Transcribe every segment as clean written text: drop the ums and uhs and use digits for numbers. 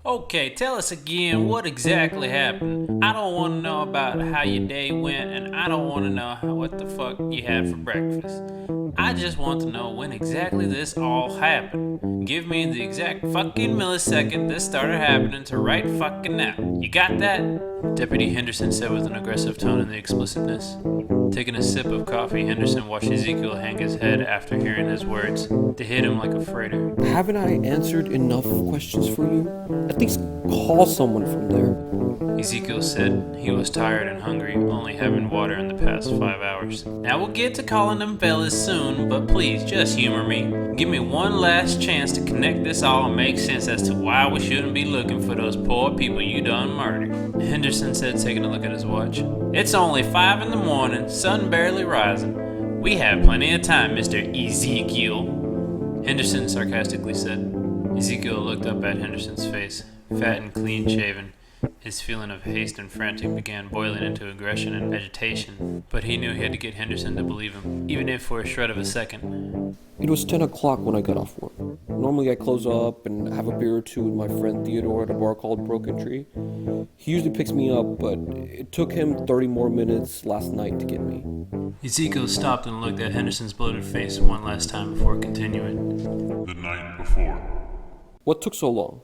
Okay, tell us again what exactly happened. I don't want to know about how your day went, and I don't want to know what the fuck you had for breakfast. I just want to know when exactly this all happened. Give me the exact fucking millisecond this started happening to right fucking now. You got that? Deputy Henderson said with an aggressive tone in the explicitness. Taking a sip of coffee, Henderson watched Ezekiel hang his head after hearing his words. They hit him like a freighter. Haven't I answered enough questions for you? At least call someone from there. Ezekiel said he was tired and hungry, only having water in the past 5 hours. Now we'll get to calling them fellas soon, but please just humor me. Give me one last chance to connect this all and make sense as to why we shouldn't be looking for those poor people you done murdered. Henderson said, taking a look at his watch. It's only 5 in the morning, sun barely rising. We have plenty of time, Mr. Ezekiel. Henderson sarcastically said. Ezekiel looked up at Henderson's face, fat and clean-shaven. His feeling of haste and frantic began boiling into aggression and agitation, but he knew he had to get Henderson to believe him, even if for a shred of a second. It was 10 o'clock when I got off work. Normally I close up and have a beer or two with my friend Theodore at a bar called Broken Tree. He usually picks me up, but it took him 30 more minutes last night to get me. Ezekiel stopped and looked at Henderson's bloated face one last time before continuing. The night before. What took so long?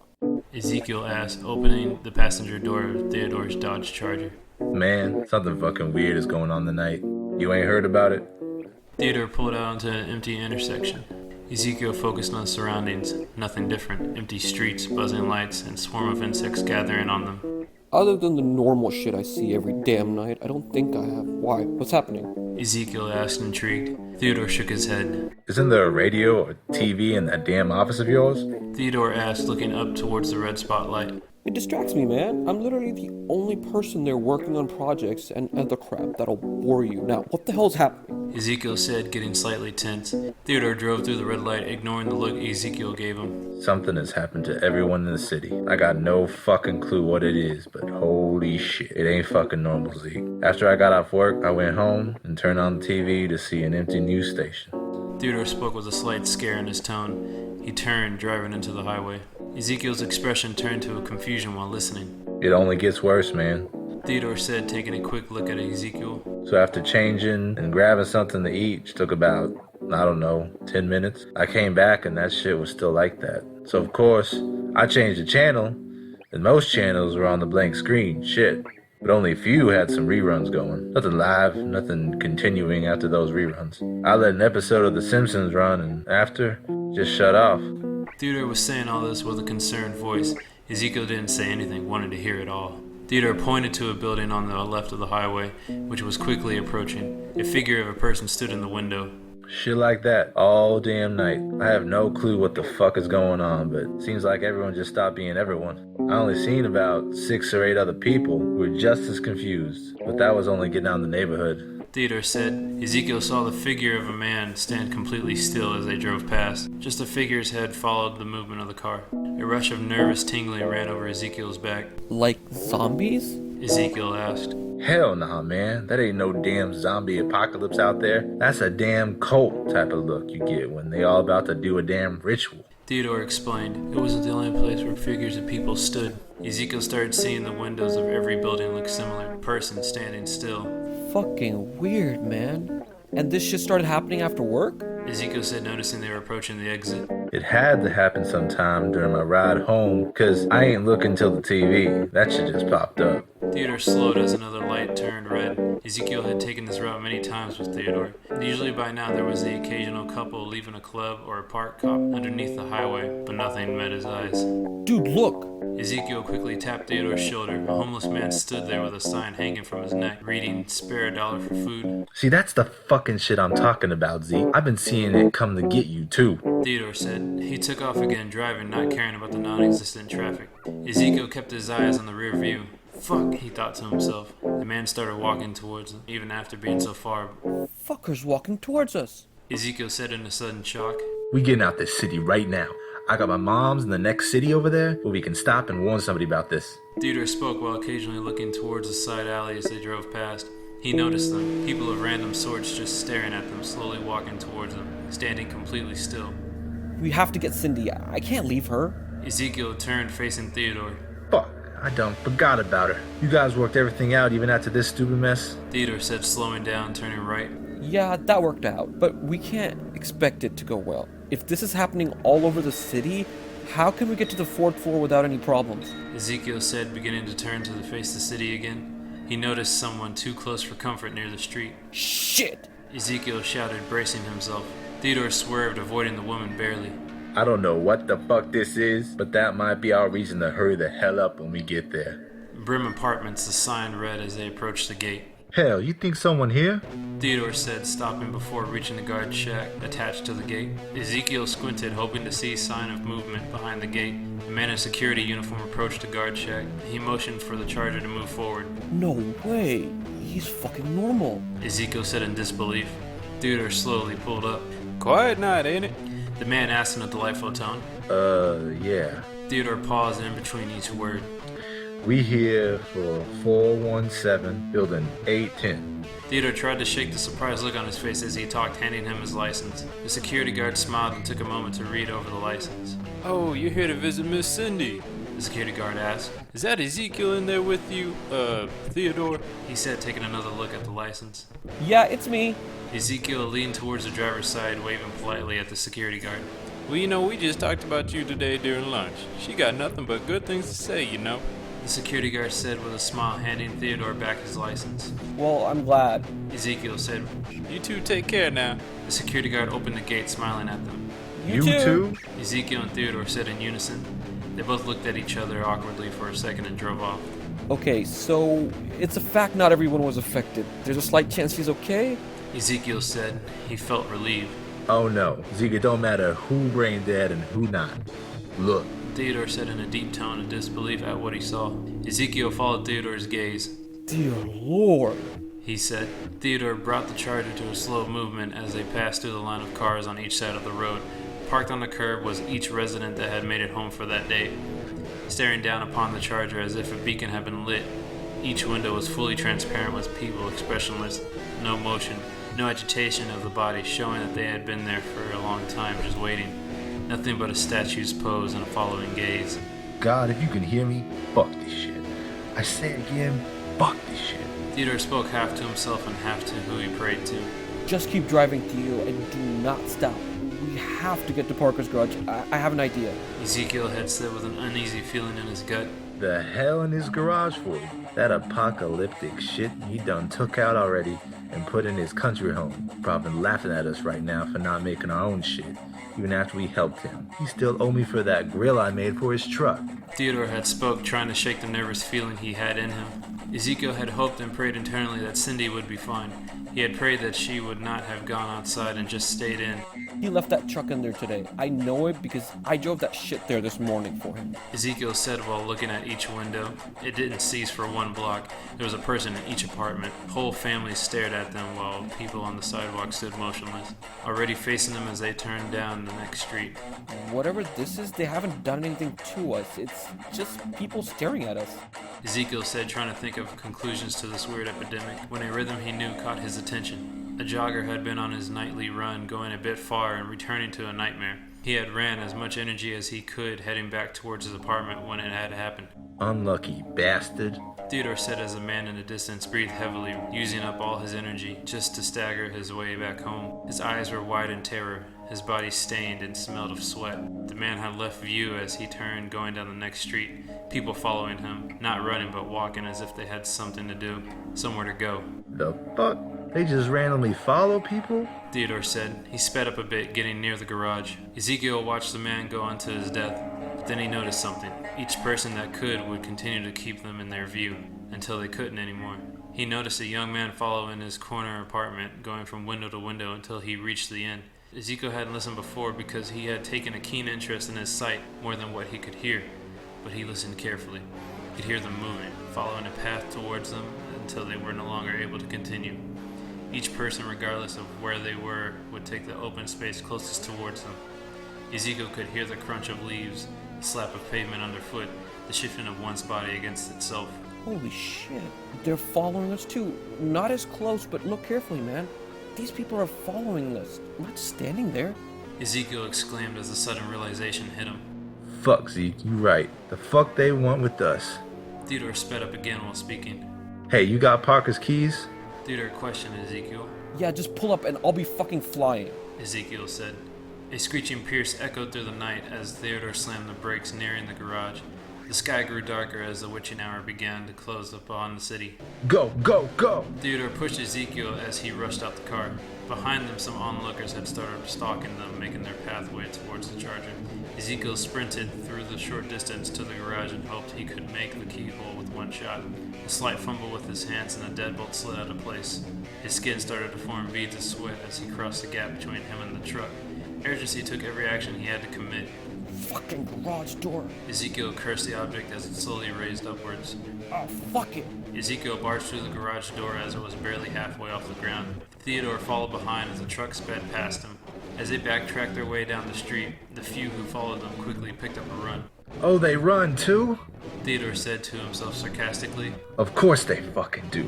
Ezekiel asked, opening the passenger door of Theodore's Dodge Charger. Man, something fucking weird is going on tonight. You ain't heard about it? Theodore pulled out onto an empty intersection. Ezekiel focused on the surroundings. Nothing different. Empty streets, buzzing lights, and swarm of insects gathering on them. Other than the normal shit I see every damn night, I don't think I have. Why? What's happening? Ezekiel asked, intrigued. Theodore shook his head. Isn't there a radio or TV in that damn office of yours? Theodore asked, looking up towards the red spotlight. It distracts me, man. I'm literally the only person there working on projects and other crap that'll bore you. Now, what the hell's happening? Ezekiel said, getting slightly tense. Theodore drove through the red light, ignoring the look Ezekiel gave him. Something has happened to everyone in the city. I got no fucking clue what it is, but holy shit, it ain't fucking normal, Zeke. After I got off work, I went home and turned on the TV to see an empty news station. Theodore spoke with a slight scare in his tone. He turned, driving into the highway. Ezekiel's expression turned to a confusion while listening. It only gets worse, man. Theodore said, taking a quick look at Ezekiel. So after changing and grabbing something to eat, which took about, 10 minutes, I came back and that shit was still like that. So of course, I changed the channel, and most channels were on the blank screen, shit. But only a few had some reruns going. Nothing live, nothing continuing after those reruns. I let an episode of The Simpsons run, and after, just shut off. Theodore was saying all this with a concerned voice. Ezekiel didn't say anything, wanted to hear it all. Theodore pointed to a building on the left of the highway, which was quickly approaching. A figure of a person stood in the window. Shit like that all damn night. I have no clue what the fuck is going on, but seems like everyone just stopped being everyone. I only seen about 6 or 8 other people who were just as confused, but that was only getting out in the neighborhood. Theodore said. Ezekiel saw the figure of a man stand completely still as they drove past. Just the figure's head followed the movement of the car. A rush of nervous tingling ran over Ezekiel's back. Like zombies? Ezekiel asked. Hell nah, man. That ain't no damn zombie apocalypse out there. That's a damn cult type of look you get when they all about to do a damn ritual. Theodore explained. It wasn't the only place where figures of people stood. Ezekiel started seeing the windows of every building look similar. Person standing still. Fucking weird, man. And this shit started happening after work? Ezekiel said, noticing they were approaching the exit. It had to happen sometime during my ride home, cause I ain't looking till the TV. That shit just popped up. Theodore slowed as another light turned red. Ezekiel had taken this route many times with Theodore. Usually by now there was the occasional couple leaving a club or a park cop underneath the highway, but nothing met his eyes. Dude, look! Ezekiel quickly tapped Theodore's shoulder. A homeless man stood there with a sign hanging from his neck, reading, "Spare a dollar for food." See, that's the fucking shit I'm talking about, Zeke. I've been seeing it come to get you, too. Theodore said. He took off again, driving, not caring about the non-existent traffic. Ezekiel kept his eyes on the rear view. Fuck, he thought to himself. The man started walking towards him, even after being so far. Fuckers walking towards us. Ezekiel said in a sudden shock. We getting out this city right now. I got my mom's in the next city over there where we can stop and warn somebody about this. Theodore spoke while occasionally looking towards the side alley as they drove past. He noticed them, people of random sorts just staring at them, slowly walking towards them, standing completely still. We have to get Cindy. I can't leave her. Ezekiel turned facing Theodore. Fuck, I done forgot about her. You guys worked everything out even after this stupid mess? Theodore said, slowing down, turning right. Yeah, that worked out, but we can't expect it to go well. If this is happening all over the city, how can we get to the 4th floor without any problems? Ezekiel said, beginning to turn to face the city again. He noticed someone too close for comfort near the street. Shit! Ezekiel shouted, bracing himself. Theodore swerved, avoiding the woman barely. I don't know what the fuck this is, but that might be our reason to hurry the hell up when we get there. Brim Apartments, the sign read as they approached the gate. Hell, you think someone here? Theodore said, stopping before reaching the guard shack attached to the gate. Ezekiel squinted, hoping to see sign of movement behind the gate. A man in security uniform approached the guard shack. He motioned for the charger to move forward. No way! He's fucking normal. Ezekiel said in disbelief. Theodore slowly pulled up. Quiet night, ain't it? The man asked in a delightful tone. Yeah. Theodore paused in between each word. We here for 417, building 810. Theodore tried to shake the surprised look on his face as he talked, handing him his license. The security guard smiled and took a moment to read over the license. Oh, you're here to visit Miss Cindy. The security guard asked. Is that Ezekiel in there with you, Theodore? He said, taking another look at the license. Yeah, it's me. Ezekiel leaned towards the driver's side, waving politely at the security guard. Well, you know, we just talked about you today during lunch. She got nothing but good things to say, you know. The security guard said with a smile, handing Theodore back his license. Well, I'm glad. Ezekiel said. You two take care now. The security guard opened the gate, smiling at them. You too? Ezekiel and Theodore said in unison. They both looked at each other awkwardly for a second and drove off. Okay, so it's a fact not everyone was affected. There's a slight chance he's okay? Ezekiel said. He felt relieved. Oh no, Zeke, it don't matter who brain dead and who not. Look. Theodore said in a deep tone of disbelief at what he saw. Ezekiel followed Theodore's gaze. Dear Lord, he said. Theodore brought the charger to a slow movement as they passed through the line of cars on each side of the road. Parked on the curb was each resident that had made it home for that day. Staring down upon the charger as if a beacon had been lit. Each window was fully transparent with people expressionless, no motion, no agitation of the body, showing that they had been there for a long time just waiting. Nothing but a statue's pose and a following gaze. God, if you can hear me, fuck this shit. I say again, fuck this shit. Theodore spoke half to himself and half to who he prayed to. just keep driving, Theo, and do not stop. We have to get to Parker's garage. I have an idea. Ezekiel had said with an uneasy feeling in his gut. The hell in his garage for? That apocalyptic shit he done took out already and put in his country home. Probably laughing at us right now for not making our own shit. Even after we helped him. He still owe me for that grill I made for his truck. Theodore had spoke, trying to shake the nervous feeling he had in him. Ezekiel had hoped and prayed internally that Cindy would be fine. He had prayed that she would not have gone outside and just stayed in. He left that truck in there today. I know it because I drove that shit there this morning for him. Ezekiel said while looking at each window. It didn't cease for one block. There was a person in each apartment. Whole families stared at them while people on the sidewalk stood motionless, already facing them as they turned down the next street. Whatever this is, they haven't done anything to us. It's just people staring at us. Ezekiel said, trying to think of conclusions to this weird epidemic, when a rhythm he knew caught his attention. A jogger had been on his nightly run, going a bit far and returning to a nightmare. He had ran as much energy as he could, heading back towards his apartment when it had happened. Unlucky bastard. Theodore said as a man in the distance breathed heavily, using up all his energy just to stagger his way back home. His eyes were wide in terror, his body stained and smelled of sweat. The man had left view as he turned, going down the next street, people following him, not running but walking as if they had something to do, somewhere to go. The fuck? They just randomly follow people? Theodore said. He sped up a bit, getting near the garage. Ezekiel watched the man go on to his death, but then he noticed something. Each person that could would continue to keep them in their view, until they couldn't anymore. He noticed a young man follow in his corner apartment, going from window to window until he reached the end. Ezekiel hadn't listened before because he had taken a keen interest in his sight more than what he could hear, but he listened carefully. He could hear them moving, following a path towards them until they were no longer able to continue. Each person, regardless of where they were, would take the open space closest towards them. Ezekiel could hear the crunch of leaves, the slap of pavement underfoot, the shifting of one's body against itself. Holy shit. They're following us too. Not as close, but look carefully, man. These people are following us, not just standing there. Ezekiel exclaimed as a sudden realization hit him. Fuck, Zeke, you right. The fuck they want with us? Theodore sped up again while speaking. Hey, you got Parker's keys? Theodore questioned Ezekiel. Yeah, just pull up and I'll be fucking flying. Ezekiel said. A screeching pierce echoed through the night as Theodore slammed the brakes, nearing the garage. The sky grew darker as the witching hour began to close upon the city. Go, go, go! Theodore pushed Ezekiel as he rushed out the car. Behind them, some onlookers had started stalking them, making their pathway towards the charger. Ezekiel sprinted through the short distance to the garage and hoped he could make the keyhole with one shot. A slight fumble with his hands and the deadbolt slid out of place. His skin started to form beads of sweat as he crossed the gap between him and the truck. Urgency took every action he had to commit. Fucking garage door. Ezekiel cursed the object as it slowly raised upwards. Oh, fuck it. Ezekiel barged through the garage door as it was barely halfway off the ground. Theodore followed behind as the truck sped past him. As they backtracked their way down the street, the few who followed them quickly picked up a run. Oh, they run too? Theodore said to himself sarcastically. Of course they fucking do.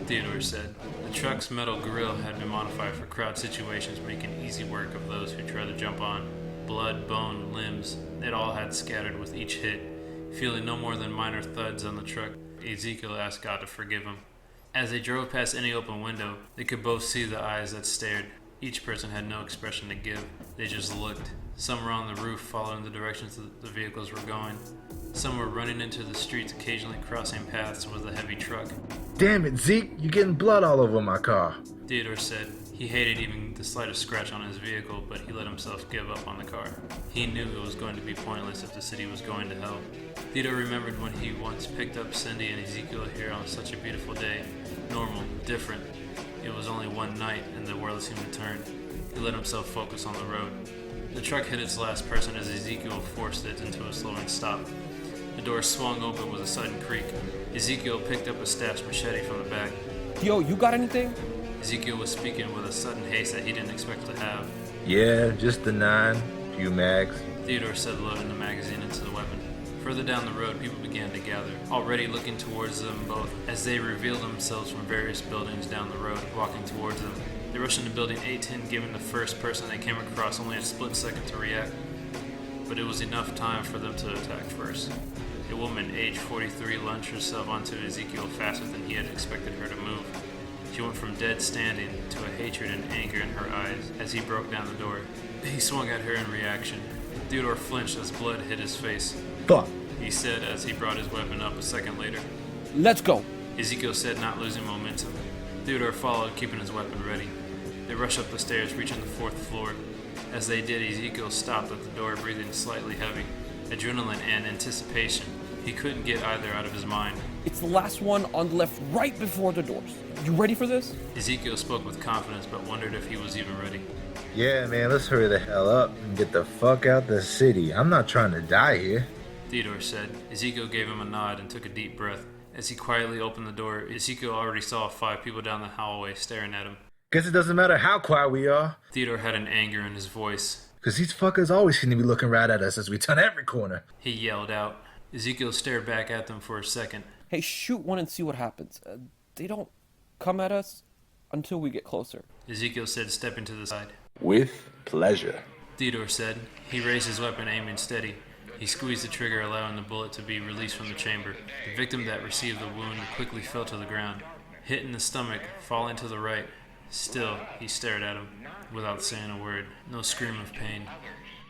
Theodore said. The truck's metal grille had been modified for crowd situations, making easy work of those who tried to jump on. Blood, bone, limbs, it all had scattered with each hit. Feeling no more than minor thuds on the truck, Ezekiel asked God to forgive him. As they drove past any open window, they could both see the eyes that stared. Each person had no expression to give. They just looked. Some were on the roof following the directions the vehicles were going. Some were running into the streets, occasionally crossing paths with a heavy truck. Damn it, Zeke, you're getting blood all over my car. Theodore said. He hated even the slightest scratch on his vehicle, but he let himself give up on the car. He knew it was going to be pointless if the city was going to hell. Theodore remembered when he once picked up Cindy and Ezekiel here on such a beautiful day. Normal, different. It was only one night, and the world seemed to turn. He let himself focus on the road. The truck hit its last person as Ezekiel forced it into a slowing stop. The door swung open with a sudden creak. Ezekiel picked up a stashed machete from the back. Yo, you got anything? Ezekiel was speaking with a sudden haste that he didn't expect to have. Yeah, just the 9, few mags. Theodore said, loading the magazine into the weapon. Further down the road, people began to gather, already looking towards them both as they revealed themselves from various buildings down the road, walking towards them. They rushed into building 810, giving the first person they came across only a split second to react. But it was enough time for them to attack first. A woman, age 43, lunged herself onto Ezekiel faster than he had expected her to move. She went from dead standing to a hatred and anger in her eyes as he broke down the door. He swung at her in reaction. Theodore flinched as blood hit his face. Fuck, He said as he brought his weapon up a second later. Let's go. Ezekiel said, not losing momentum. Theodore followed, keeping his weapon ready. They rushed up the stairs, reaching the 4th floor. As they did, Ezekiel stopped at the door, breathing slightly heavy. Adrenaline and anticipation. He couldn't get either out of his mind. It's the last one on the left right before the doors. You ready for this? Ezekiel spoke with confidence, but wondered if he was even ready. yeah, man, let's hurry the hell up and get the fuck out the city. I'm not trying to die here. Theodore said. Ezekiel gave him a nod and took a deep breath. As he quietly opened the door, Ezekiel already saw 5 people down the hallway staring at him. Guess it doesn't matter how quiet we are, Theodore had an anger in his voice. because these fuckers always seem to be looking right at us as we turn every corner. He yelled out. Ezekiel stared back at them for a second. Hey, shoot one and see what happens. They don't come at us until we get closer. Ezekiel said, stepping to the side. With pleasure. Theodore said. He raised his weapon, aiming steady. He squeezed the trigger, allowing the bullet to be released from the chamber. The victim that received the wound quickly fell to the ground, hit in the stomach, falling to the right. Still, he stared at him, without saying a word. No scream of pain.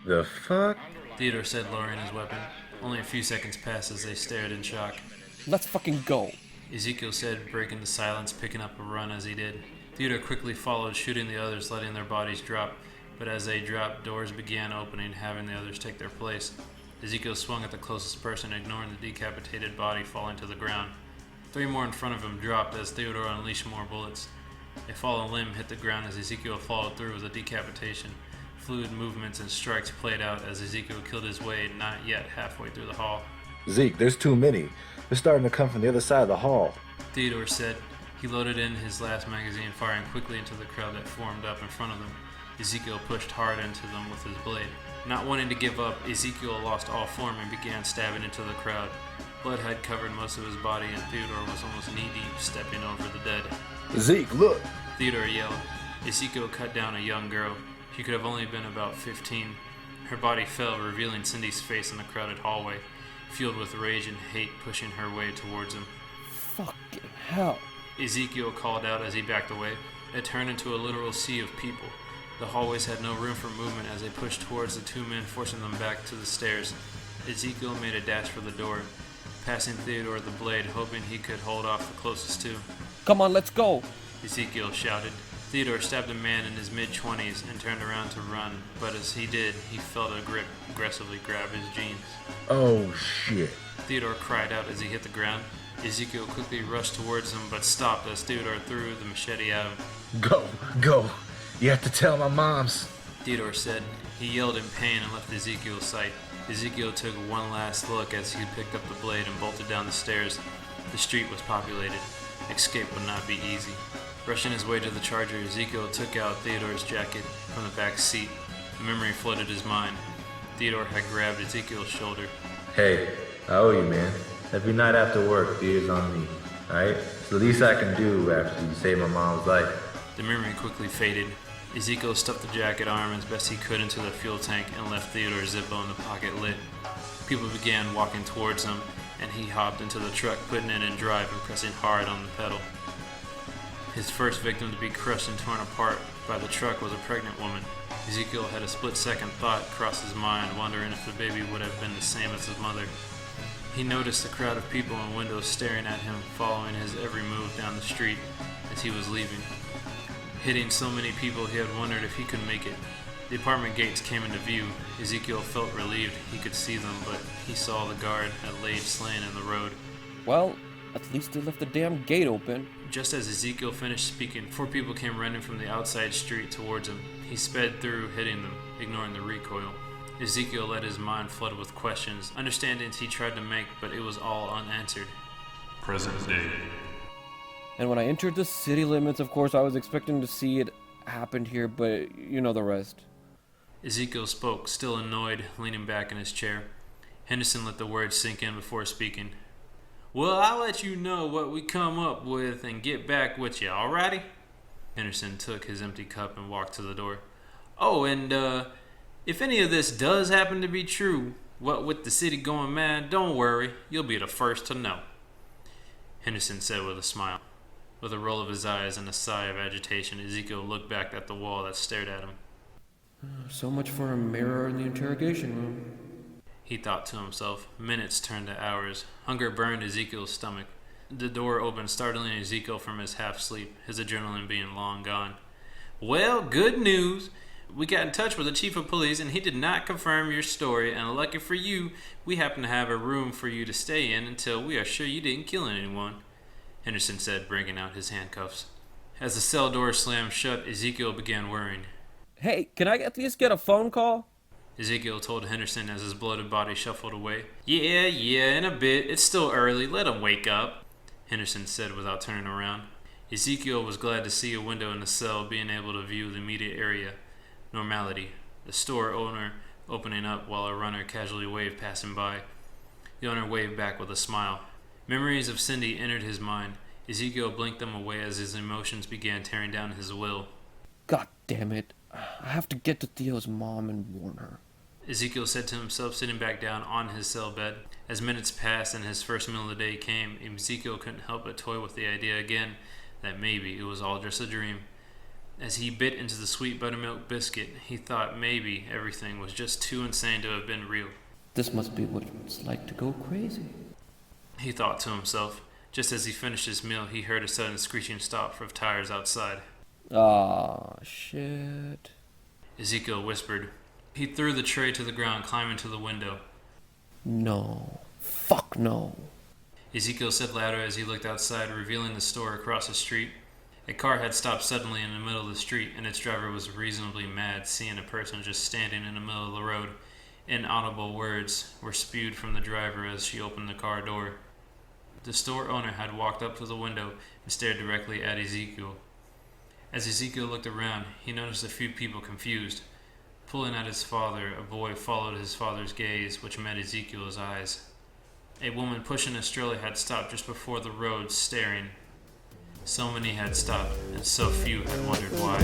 The fuck? Theodore said, lowering his weapon. Only a few seconds passed as they stared in shock. Let's fucking go. Ezekiel said, breaking the silence, picking up a run as he did. Theodore quickly followed, shooting the others, letting their bodies drop. But as they dropped, doors began opening, having the others take their place. Ezekiel swung at the closest person, ignoring the decapitated body falling to the ground. 3 more in front of him dropped as Theodore unleashed more bullets. A fallen limb hit the ground as Ezekiel followed through with a decapitation. Fluid movements and strikes played out as Ezekiel killed his way, not yet halfway through the hall. Zeke, there's too many. They're starting to come from the other side of the hall. Theodore said. He loaded in his last magazine, firing quickly into the crowd that formed up in front of them. Ezekiel pushed hard into them with his blade. Not wanting to give up, Ezekiel lost all form and began stabbing into the crowd. Blood had covered most of his body, and Theodore was almost knee-deep, stepping over the dead. Zeke, look! Theodore yelled. Ezekiel cut down a young girl. She could have only been about 15. Her body fell, revealing Cindy's face in the crowded hallway, fueled with rage and hate pushing her way towards him. Fucking hell. Ezekiel called out as he backed away. It turned into a literal sea of people. The hallways had no room for movement as they pushed towards the two men, forcing them back to the stairs. Ezekiel made a dash for the door, passing Theodore the blade, hoping he could hold off the closest two. Come on, let's go. Ezekiel shouted. Theodore stabbed a man in his mid-20s and turned around to run, but as he did, he felt a grip aggressively grab his jeans. Oh, shit. Theodore cried out as he hit the ground. Ezekiel quickly rushed towards him, but stopped as Theodore threw the machete at him. Go. You have to tell my moms. Theodore said. He yelled in pain and left Ezekiel's sight. Ezekiel took one last look as he picked up the blade and bolted down the stairs. The street was populated. Escape would not be easy. Rushing his way to the charger, Ezekiel took out Theodore's jacket from the back seat. A memory flooded his mind. Theodore had grabbed Ezekiel's shoulder. Hey, I owe you, man. Every night after work, beer's on me. Alright? It's the least I can do after you saved my mom's life. The memory quickly faded. Ezekiel stuffed the jacket arm as best he could into the fuel tank and left Theodore's Zippo in the pocket lit. People began walking towards him, and he hopped into the truck, putting it in drive and pressing hard on the pedal. His first victim to be crushed and torn apart by the truck was a pregnant woman. Ezekiel had a split-second thought cross his mind, wondering if the baby would have been the same as his mother. He noticed a crowd of people in windows staring at him, following his every move down the street as he was leaving. Hitting so many people, he had wondered if he could make it. The apartment gates came into view. Ezekiel felt relieved he could see them, but he saw the guard had laid slain in the road. Well, at least they left the damn gate open. Just as Ezekiel finished speaking, 4 people came running from the outside street towards him. He sped through, hitting them, ignoring the recoil. Ezekiel let his mind flood with questions, understandings he tried to make, but it was all unanswered. Present day. And when I entered the city limits, of course, I was expecting to see it happen here, but you know the rest. Ezekiel spoke, still annoyed, leaning back in his chair. Henderson let the words sink in before speaking. Well, I'll let you know what we come up with and get back with you, alrighty? Henderson took his empty cup and walked to the door. Oh, and if any of this does happen to be true, what with the city going mad, don't worry, you'll be the first to know. Henderson said with a smile. With a roll of his eyes and a sigh of agitation, Ezekiel looked back at the wall that stared at him. So much for a mirror in the interrogation room. He thought to himself. Minutes turned to hours. Hunger burned Ezekiel's stomach. The door opened, startling Ezekiel from his half-sleep, his adrenaline being long gone. Well, good news. We got in touch with the chief of police, and he did not confirm your story, and lucky for you, we happen to have a room for you to stay in until we are sure you didn't kill anyone, Henderson said, bringing out his handcuffs. As the cell door slammed shut, Ezekiel began worrying. Hey, can I at least get a phone call? Ezekiel told Henderson as his bloated body shuffled away. Yeah, in a bit. It's still early. Let him wake up, Henderson said without turning around. Ezekiel was glad to see a window in the cell, being able to view the immediate area. Normality. The store owner opening up while a runner casually waved passing by. The owner waved back with a smile. Memories of Cindy entered his mind. Ezekiel blinked them away as his emotions began tearing down his will. God damn it. I have to get to Theo's mom and warn her. Ezekiel said to himself, sitting back down on his cell bed. As minutes passed and his first meal of the day came, Ezekiel couldn't help but toy with the idea again that maybe it was all just a dream. As he bit into the sweet buttermilk biscuit, he thought maybe everything was just too insane to have been real. This must be what it's like to go crazy, he thought to himself. Just as he finished his meal, he heard a sudden screeching stop of tires outside. Ah, shit. Ezekiel whispered. He threw the tray to the ground, climbing to the window. No. Fuck no. Ezekiel said louder as he looked outside, revealing the store across the street. A car had stopped suddenly in the middle of the street, and its driver was reasonably mad, seeing a person just standing in the middle of the road. Inaudible words were spewed from the driver as she opened the car door. The store owner had walked up to the window and stared directly at Ezekiel. As Ezekiel looked around, he noticed a few people confused. Pulling at his father, a boy followed his father's gaze, which met Ezekiel's eyes. A woman pushing a stroller had stopped just before the road, staring. So many had stopped, and so few had wondered why.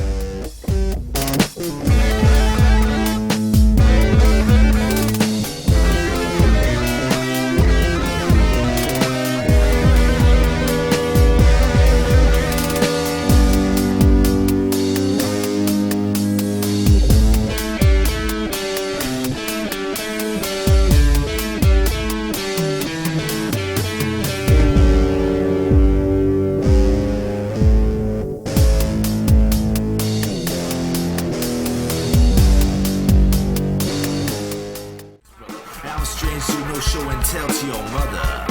tell to your mother.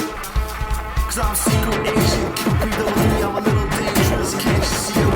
Cause I'm secret agent, Cupid, with me, I'm a little dangerous. Can't you see